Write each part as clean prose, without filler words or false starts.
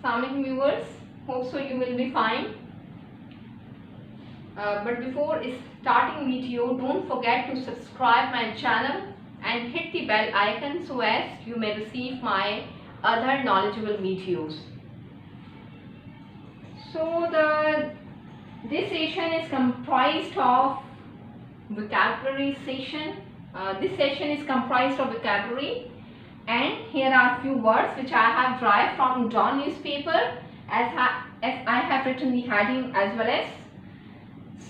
Assalamualaikum viewers, hope so you will be fine. But before starting video, don't forget to subscribe my channel and hit the bell icon so as you may receive my other knowledgeable videos. So this session is comprised of vocabulary session. This session is comprised of vocabulary, and here are few words which I have derived from Dawn newspaper as I have written the heading as well as.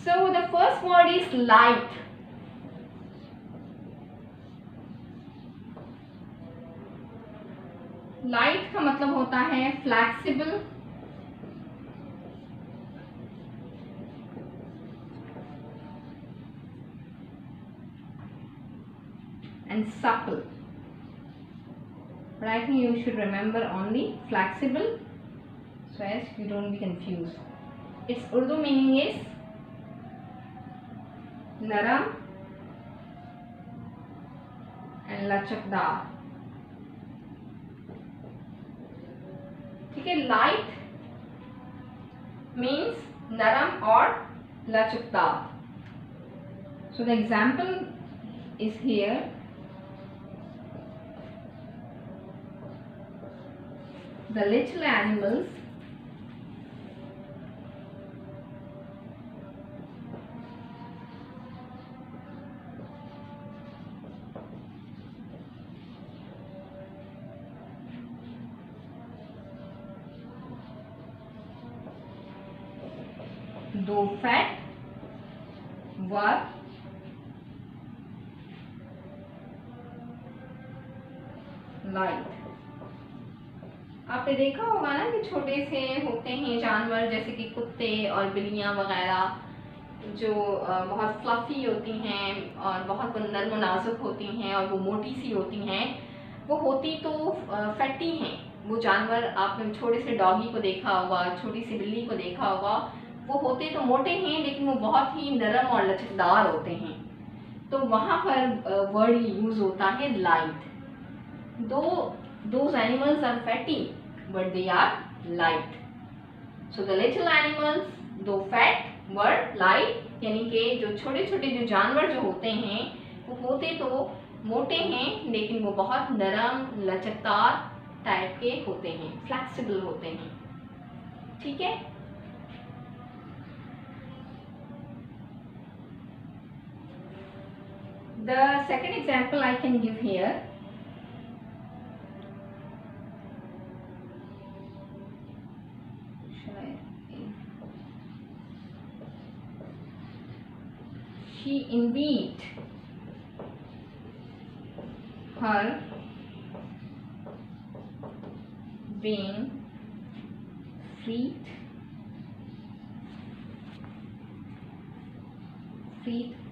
So the first word is light. Light का मतलब होता है flexible, and supple. But I think you should remember only flexible so as you don't be confused. Its Urdu meaning is naram and lachakdar. ठीक है, light means naram or lachakdar. So the example is here. The little animals though fat were light. आपने देखा होगा ना कि छोटे से होते हैं जानवर जैसे कि कुत्ते और बिल्लियाँ वगैरह जो बहुत फ्लफी होती हैं और बहुत नर्म नाजुक होती हैं और वो मोटी सी होती हैं। वो होती तो फैटी हैं वो जानवर। आपने छोटे से डॉगी को देखा होगा, छोटी सी बिल्ली को देखा होगा, वो होते तो मोटे हैं लेकिन वो बहुत ही नरम और लचकदार होते हैं। तो वहाँ पर वर्ड यूज होता है light. Those animals are fatty, but they are light. So the little animals, though fat, were light. यानी कि जो छोटे छोटे जो जानवर जो होते हैं वो होते तो मोटे हैं लेकिन वो बहुत नरम लचकदार टाइप के होते हैं, फ्लेक्सिबल होते हैं। ठीक है, the second example I can give here. She envied her being fleet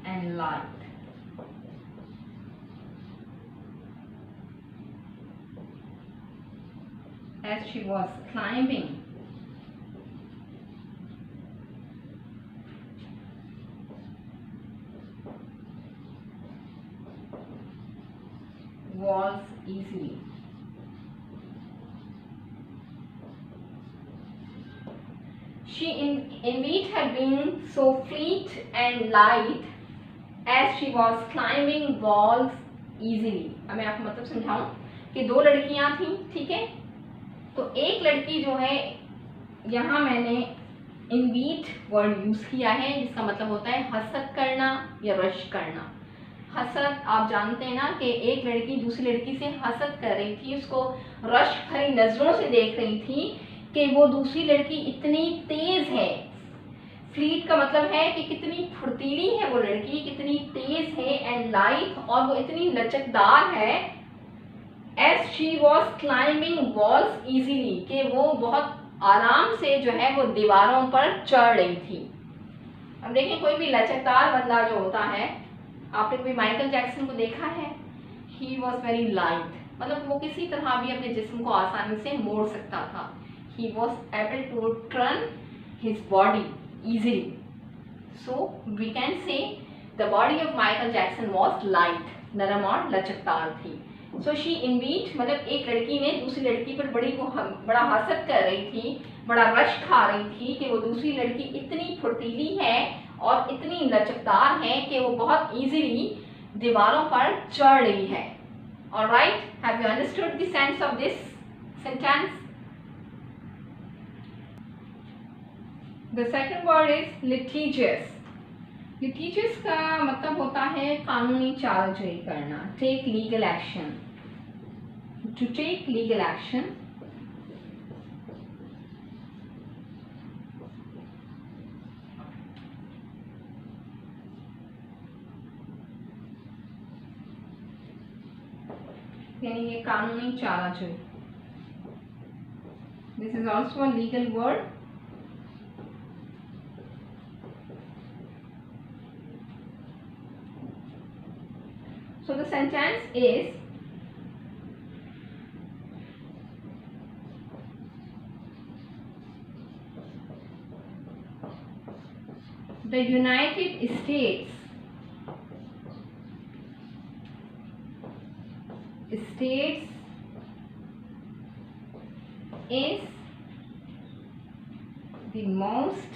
and light. As she was climbing walls easily. She envied her being so fleet and light as she was climbing walls easily. अब मैं आपको मतलब समझाऊं कि दो लड़कियां थीं, ठीक है। तो एक लड़की जो है, यहाँ मैंने इनवीट वर्ड यूज किया है जिसका मतलब होता है हसद करना या रश करना। हसद आप जानते हैं ना कि एक लड़की दूसरी लड़की से हसद कर रही थी, उसको रश भरी नजरों से देख रही थी कि वो दूसरी लड़की इतनी तेज है। फ्लीट का मतलब है कि कितनी फुर्तीली है वो लड़की, कितनी तेज है, एंड लाइट और वो इतनी लचकदार है। As she was climbing walls easily, कि वो बहुत आराम से जो है वो दीवारों पर चढ़ रही थी। अब देखिए कोई भी लचकदार बंदा जो होता है, आपने कभी माइकल जैक्सन को देखा है, ही वॉज वेरी लाइट, मतलब वो किसी तरह भी अपने जिस्म को आसानी से मोड़ सकता था। He was able to turn his body easily. So we can say the body of Michael Jackson was light, नरम और लचकदार थी। सो शी इनवीट मतलब एक लड़की ने दूसरी लड़की पर बड़ा हसद कर रही थी, बड़ा रश खा रही थी कि वो दूसरी लड़की इतनी फुर्तीली है और इतनी लचकदार है कि वो बहुत इजीली दीवारों पर चढ़ रही है। Alright, have you understood the sense of this sentence? The second word is litigious. Litigious का मतलब होता है कानूनी चालजोई करना, take legal action, to take legal action. यानी ये कानूनी चालाजोई। This is also a legal word. So the sentence is, the United States is the most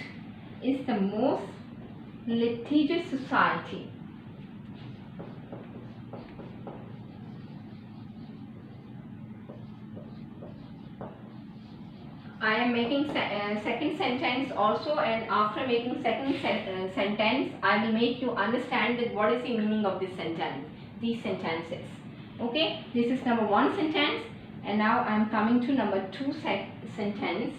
litigious society. I am making second sentence also, and after making second sentence, I will make you understand that what is the meaning of this sentence, these sentences. Okay, this is number 1 sentence, and now I am coming to number 2 sentence.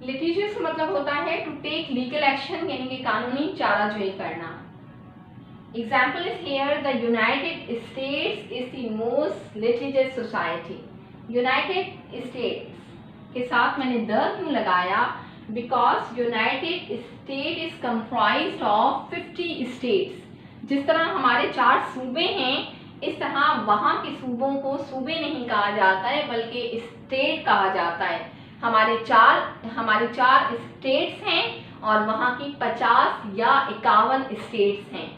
लिटिजियस मतलब होता है to take legal action, यानी कि कानूनी चाराजोई करना। Example is here, the United States is the most litigious society. United States के साथ मैंने द क्यों लगाया? Because United State is comprised of 50 states. जिस तरह हमारे 4 सूबे हैं, इस तरह वहाँ के सूबों को सूबे नहीं कहा जाता है बल्कि स्टेट कहा जाता है। हमारे चार स्टेट्स हैं और वहाँ की 50 या 51 स्टेट्स हैं।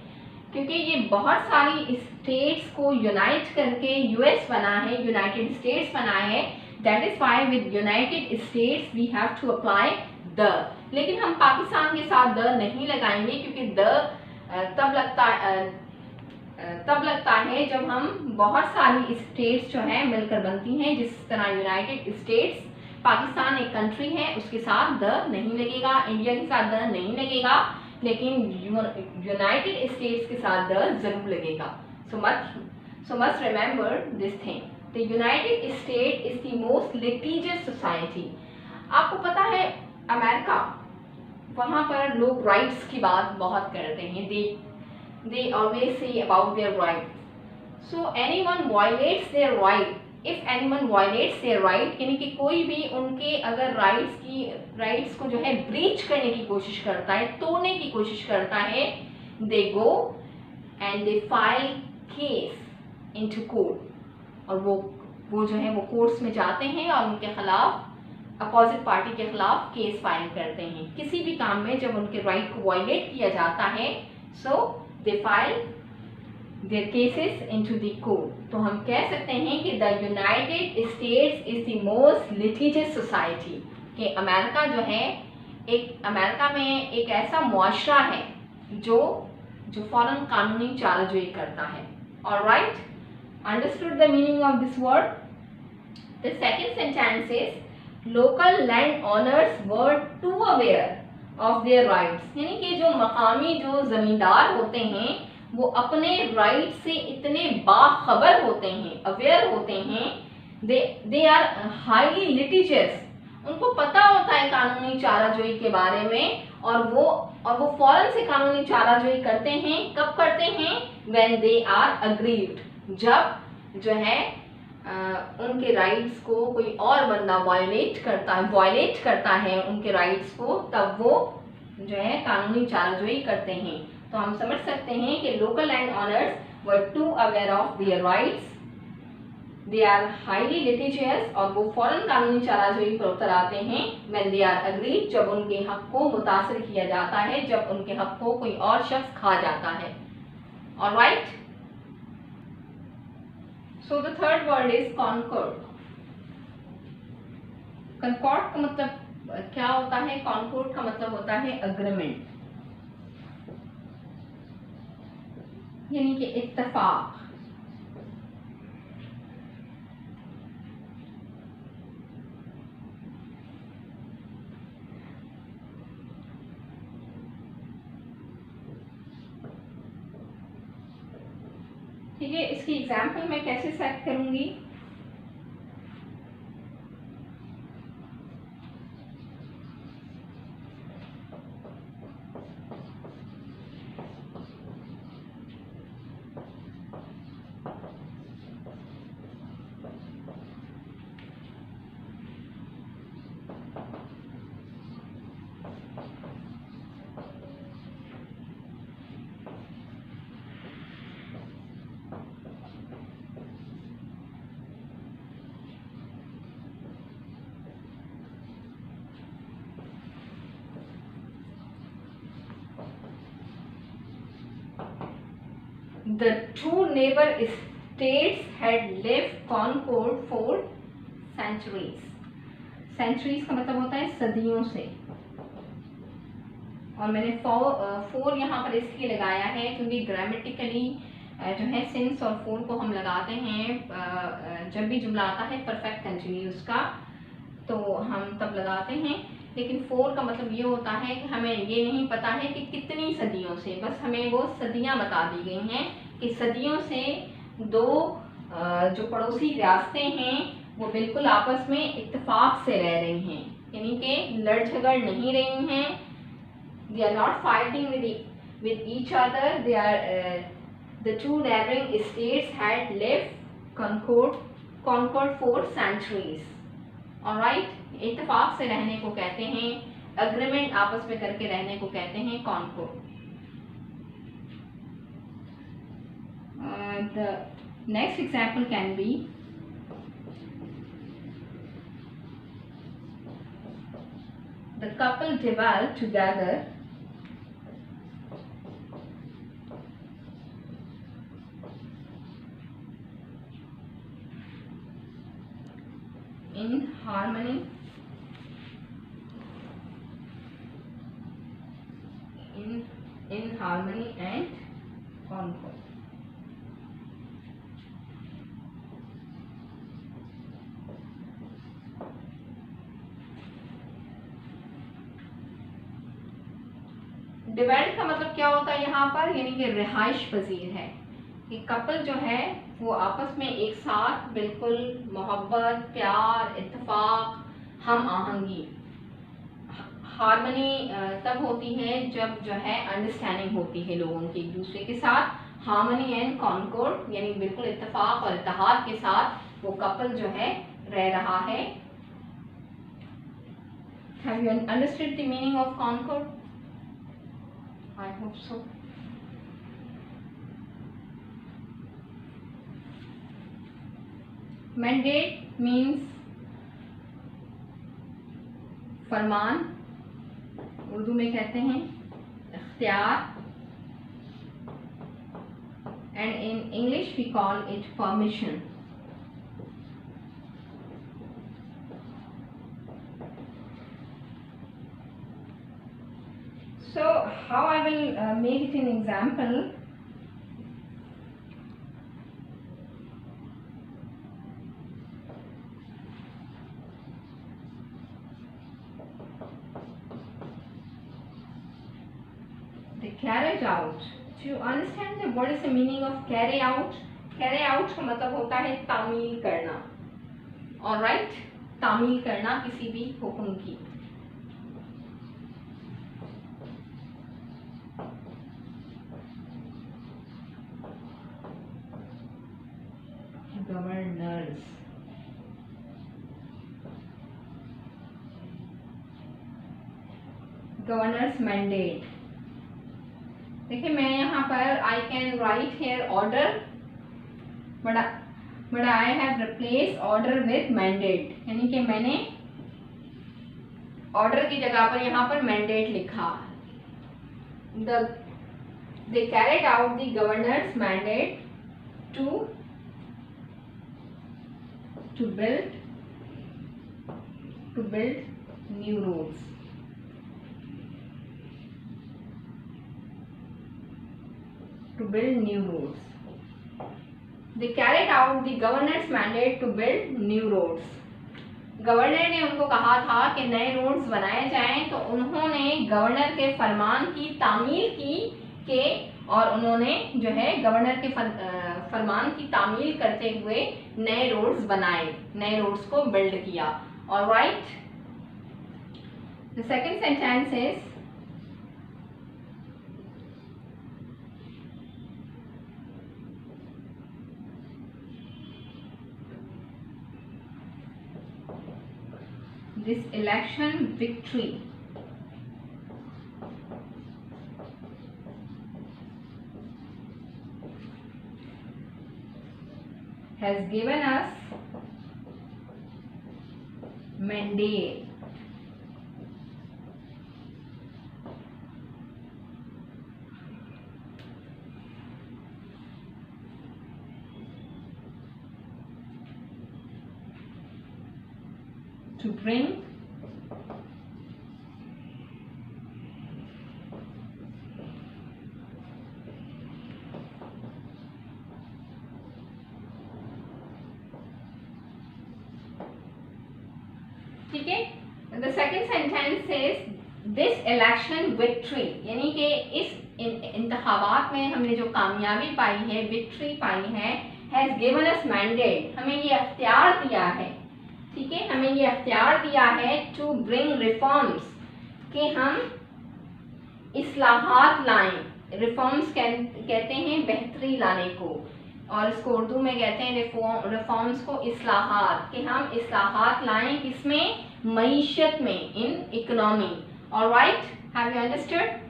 क्योंकि ये बहुत सारी स्टेट्स को यूनाइट करके यूएस बना है, यूनाइटेड स्टेट्स बना है। That is why with United States we have to apply the. लेकिन हम पाकिस्तान के साथ द नहीं लगाएंगे, क्योंकि द तब लगता है जब हम बहुत सारी स्टेट्स जो हैं मिलकर बनती हैं। जिस तरह यूनाइटेड स्टेट्स, पाकिस्तान एक कंट्री है, उसके साथ द नहीं लगेगा, इंडिया के साथ द नहीं लगेगा, लेकिन यूनाइटेड स्टेट्स के साथ द जरूर लगेगा। So must remember this thing, the United State is the most litigious society. आपको पता है अमेरिका, वहाँ पर लोग राइट्स की बात बहुत करते हैं। they always say about their rights. So anyone violates their right, if anyone violates their right, यानी कि कोई भी उनके अगर राइट्स को जो है ब्रीच करने की कोशिश करता है, तोड़ने की कोशिश करता है, they go and they file case into court, और वो जो है वो कोर्ट्स में जाते हैं और उनके खिलाफ, अपोजिट पार्टी के खिलाफ केस फाइल करते हैं। किसी भी काम में जब उनके राइट को वायलेट किया जाता है, सो they file their cases into the court. तो हम कह सकते हैं कि the United States is the most litigious society, कि अमेरिका जो है अमेरिका में एक ऐसा मुआशरा है जो फौरन कानूनी चाराजोई करता है. Alright, understood the meaning of this word? The second sentence is local landowners were too aware of their rights. यानी कि जो मकामी जो जमींदार होते हैं वो अपने राइट से इतने बाखबर होते हैं, अवेयर होते हैं. They are highly litigious. उनको पता होता है कानूनी चाराजोई के बारे में और वो फौरन से कानूनी चाराजोई करते हैं. कब करते हैं? When they are aggrieved. जब जो है उनके राइट्स को कोई और बंदा वायलेट करता है उनके राइट्स को, तब वो जो है कानूनी चाराजोई करते हैं. तो हम समझ सकते हैं कि local land owners were too aware of their rights, they are highly litigious, और वो फौरन कानूनी चाराजोई पर उतर आते हैं व्हेन दे आर अग्रीड, जब उनके हक को मुतासर किया जाता है, जब उनके हक को कोई और शख्स खा जाता है. Alright, so the third word is concord. Concord का मतलब क्या होता है? कॉन्कॉर्ड का मतलब होता है अग्रीमेंट, यानी कि इत्तेफाक. ठीक है, इसकी एग्जाम्पल मैं कैसे सेट करूंगी? The two neighbor states had lived concord for centuries. Centuries का मतलब होता है सदियों से, और मैंने फोर यहाँ पर इसलिए लगाया है क्योंकि ग्रामेटिकली जो है सिंस और फोर को हम लगाते हैं जब भी जुमला आता है परफेक्ट कंटिन्यूस का, तो हम तब लगाते हैं. लेकिन फोर का मतलब ये होता है कि हमें ये नहीं पता है कि कितनी सदियों से, बस हमें वो सदियां बता दी गई हैं कि सदियों से दो जो पड़ोसी रियासतें हैं वो बिल्कुल आपस में इत्तेफाक से रह रही हैं, यानी कि लड़ झगड़ नहीं रही हैं. They are not fighting with each other. They are the two neighbouring states had lived concord for centuries. Alright, इत्तेफाक से रहने को कहते हैं, अग्रीमेंट आपस में करके रहने को कहते हैं Concord. The next example can be the couple dwell together in harmony and concord. डिवेल्ट का मतलब क्या होता है यहाँ पर? यानी कि रिहाइश पजीर है, कि कपल जो है वो आपस में एक साथ बिल्कुल मोहब्बत, प्यार, इत्तेफाक, हम आहंगी. हार्मनी तब होती है जब जो है अंडरस्टैंडिंग होती है लोगों की एक दूसरे के साथ. हार्मनी एंड कॉन्कॉर्ड यानी बिल्कुल इत्तेफाक और इत्तेहाद के साथ वो कपल जो है रह रहा है. Have you understood the meaning of concord? I hope so. Mandate means फरमान, उर्दू में कहते हैं इख्तियार. and in English we call it permission. So how I will make it an example. The carried out. Do you understand that what is the meaning of carry out? Carry out का मतलब होता है तामील करना. Alright, तामील करना किसी भी हुक्म की. Governors. Governor's mandate. देखिए मैं यहाँ पर I can write here order, but I have replaced order with mandate. यानी कि मैंने order की जगह पर यहाँ पर mandate लिखा. They carried out the governor's mandate to build new roads. To build new roads. They carried out the governor's mandate to build new roads. Governor ने उनको कहा था कि नए रोड्स बनाए जाएं, तो उन्होंने गवर्नर के फरमान की तामील की और उन्होंने जो है गवर्नर के फरमान की तामील करते हुए नए रोड्स बनाए, नए रोड्स को बिल्ड किया. Alright, the second sentence is this election victory has given us mandate to bring ठीक है. The second sentence is this election victory, यानी कि इस इंतखाबात में हमने जो कामयाबी पाई है, विक्ट्री पाई है, हैज गिवन अस मैंडेट, हमें ये अख्तियार दिया है. ठीक है, हमें ये अख्तियार दिया है टू ब्रिंग रिफॉर्म्स, कि हम इस्लाहात लाएं. रिफॉर्म्स कहते हैं बेहतरी लाने को, और इसको उर्दू में कहते हैं रिफॉर्म्स को इस्लाहात, कि हम इस्लाहात लाएं किसमें, मईशत में, in economy. Alright, have you understood?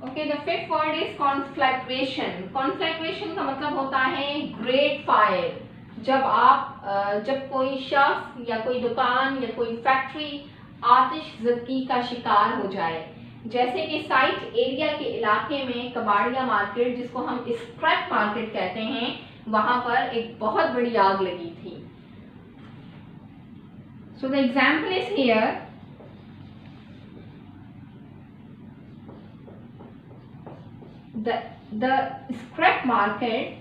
Okay, the fifth word is conflagration. Conflagration का मतलब होता है ग्रेट फायर. जब कोई शख्स या कोई दुकान या कोई फैक्ट्री आतिशज़दगी का शिकार हो जाए, जैसे कि साइट एरिया के इलाके में कबाड़िया मार्केट, जिसको हम स्क्रैप मार्केट कहते हैं, वहां पर एक बहुत बड़ी आग लगी थी. So the example is here. The scrap market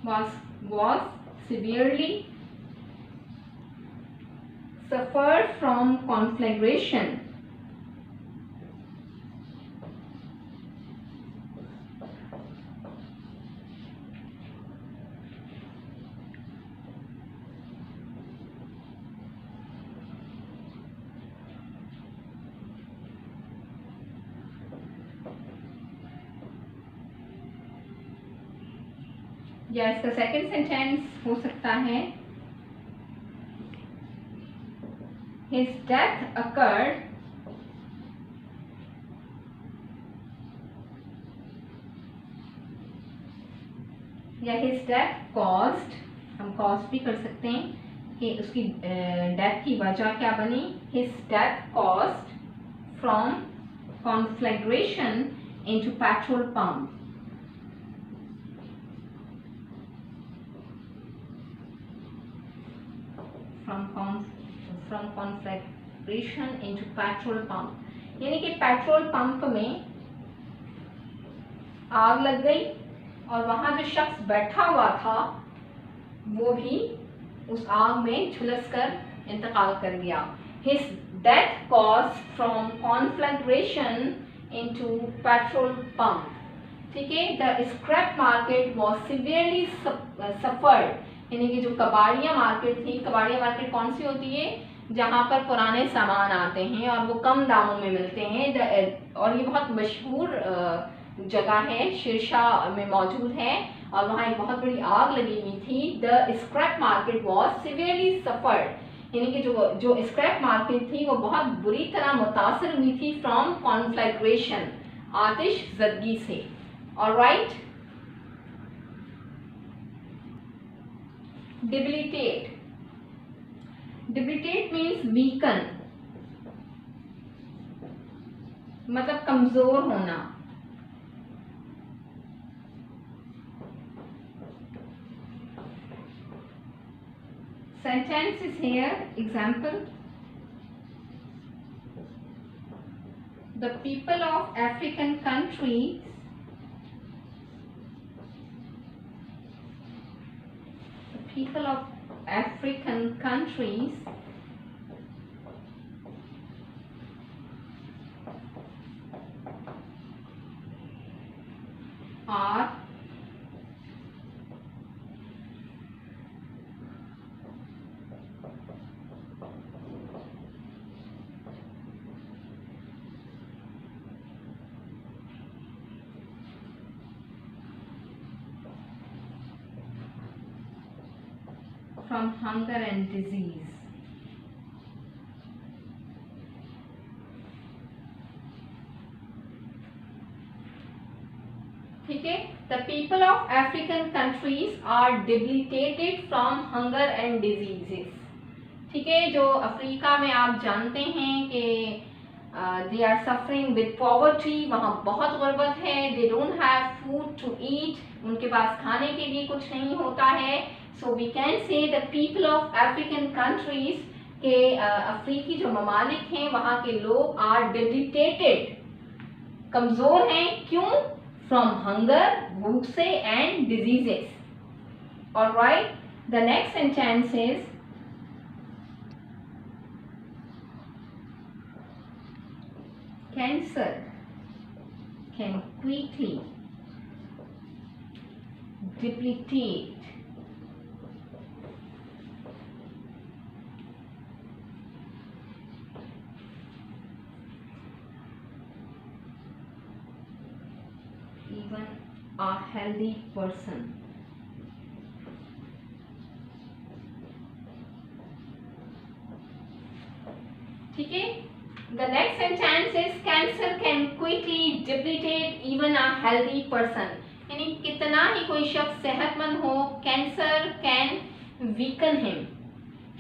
was severely suffered from conflagration. या इसका सेकंड सेंटेंस हो सकता है his death occurred या his death caused हम कॉज भी कर सकते हैं कि उसकी डेथ की वजह क्या बनी. His death caused from conflagration into petrol pump. From conflagration into petrol pump, यानी कि पेट्रोल पंप में आग लग गई और वहां जो शख्स बैठा हुआ था वो भी उस आग में झुलस कर इंतकाल कर गया. His death cause from conflagration into petrol pump. ठीक है. The scrap market was severely suffered, यानी कि जो कबाड़िया मार्केट थी, कबाड़िया मार्केट कौन सी होती है, जहाँ पर पुराने सामान आते हैं और वो कम दामों में मिलते हैं. और ये बहुत मशहूर जगह है, शीर्षा में मौजूद है और वहाँ एक बहुत बड़ी आग लगी हुई थी. The scrap market was severely suffered, यानी कि जो स्क्रैप मार्केट थी वो बहुत बुरी तरह मुतासर हुई थी फ्रॉम कॉन्फ्लैग्रेशन, आतिशज़दगी से. ऑलराइट. डिबिलिटेट. डिबिलिटेट मीन्स वीकन, मतलब कमजोर होना. Sentence is here. Example: the people of African countries are from hunger and disease. ठीक है. The people of African countries are debilitated from hunger and diseases. ठीक है. जो अफ्रीका में आप जानते हैं कि they are suffering with poverty, वहाँ बहुत गुर्बत है. They don't have food to eat, उनके पास खाने के लिए कुछ नहीं होता है. So we can say the people of African countries के अफ्रीकी जो ममालिक हैं वहाँ के लोग are debilitated, कमज़ोर हैं. क्यों? From hunger, भूख से, and diseases. Alright. The next sentence is cancer can quickly debilitate even a healthy person. ठीक है. The next sentence is cancer can quickly debilitate even a healthy person. यानी कितना ही कोई शख्स सेहतमंद हो, cancer can weaken him,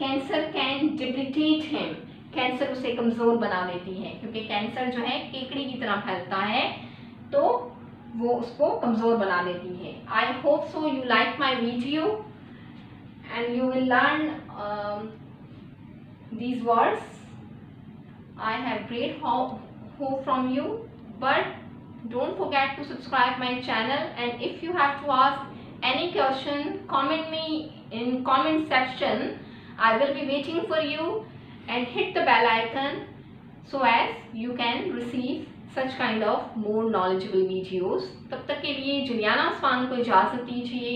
cancer can debilitate him, cancer उसे कमजोर बना देती है, क्योंकि कैंसर जो है केकड़ी की तरह फैलता है तो वो उसको कमजोर बना देती है. I hope so you like my video and you will learn these words. I have great hope from you, but don't forget to subscribe my channel, and if you have to ask any question, comment me in comment section. I will be waiting for you, and hit the bell icon so as you can receive such kind of more knowledgeable videos. तब तक के लिए Juliana Usman को इजाज़त दीजिए.